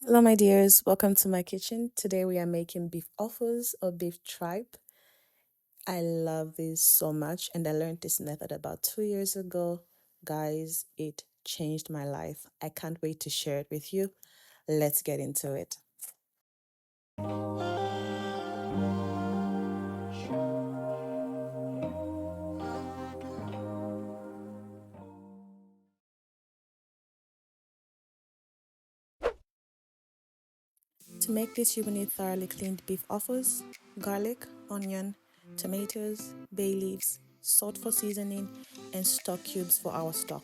Hello, my dears. Welcome to my kitchen. Today we are making beef offals or beef tripe. I love this so much, and I learned this method about 2 years ago. Guys, it changed my life. I can't wait to share it with you. Let's get into it. To make this, you will need thoroughly cleaned beef offals, garlic, onion, tomatoes, bay leaves, salt for seasoning, and stock cubes for our stock.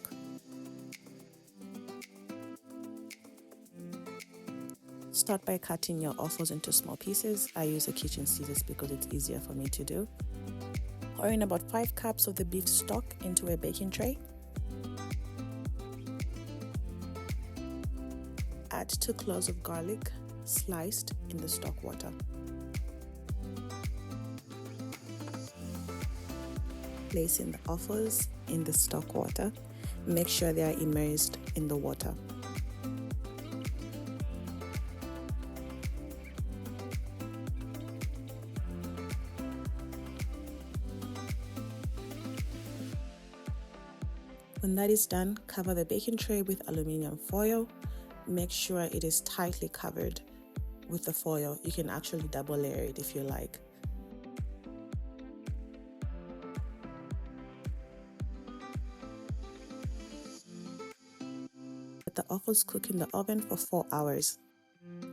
Start by cutting your offals into small pieces. I use a kitchen scissors because it's easier for me to do. Pour in about 5 cups of the beef stock into a baking tray. Add 2 cloves of garlic sliced in the stock water. Place in the offals in the stock water. Make sure they are immersed in the water. When that is done, cover the baking tray with aluminum foil. Make sure it is tightly covered with the foil. You can actually double layer it if you like. Let the offals cook in the oven for 4 hours.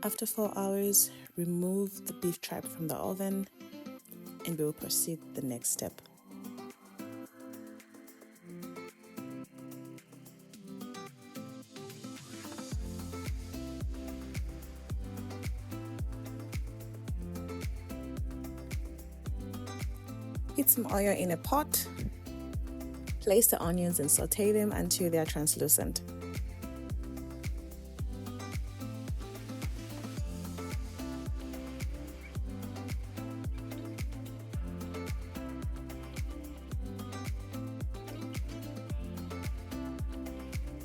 After 4 hours, remove the beef tripe from the oven and we will proceed to the next step. Heat some oil in a pot. Place the onions and saute them until they are translucent.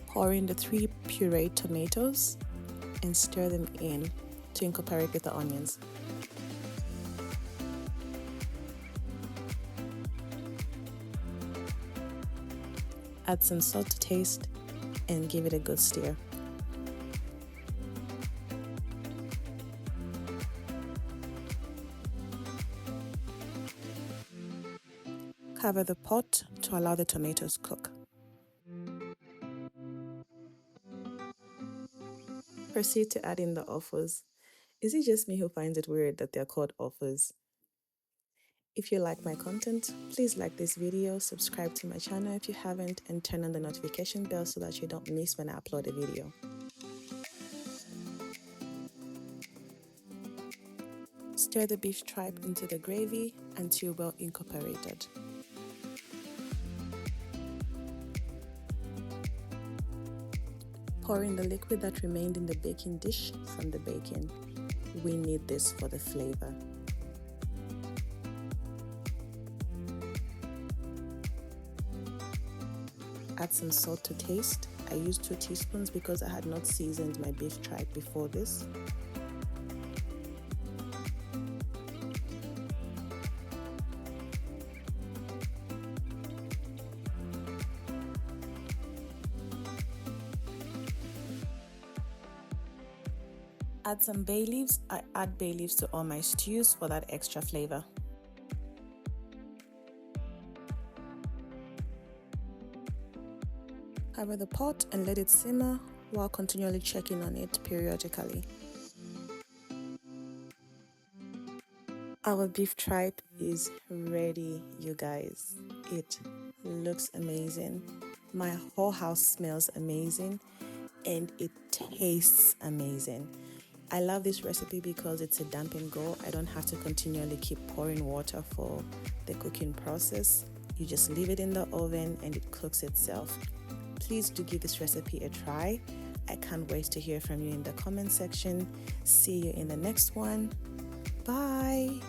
Pour in the 3 pureed tomatoes and stir them in to incorporate with the onions. Add some salt to taste and give it a good stir. Cover the pot to allow the tomatoes cook. Proceed to add in the offals. Is it just me who finds it weird that they're called offals? If you like my content, please like this video, subscribe to my channel if you haven't, and turn on the notification bell so that you don't miss when I upload a video. Stir the beef tripe into the gravy until well incorporated. Pour in the liquid that remained in the baking dish from the bacon. We need this for the flavor. Add some salt to taste. I used 2 teaspoons because I had not seasoned my beef tripe before this. Add some bay leaves. I add bay leaves to all my stews for that extra flavor. Cover the pot and let it simmer while continually checking on it periodically. Our beef tripe is ready, you guys. It looks amazing. My whole house smells amazing and it tastes amazing. I love this recipe because it's a dump and go. I don't have to continually keep pouring water for the cooking process. You just leave it in the oven and it cooks itself. Please do give this recipe a try. I can't wait to hear from you in the comment section. See you in the next one. Bye.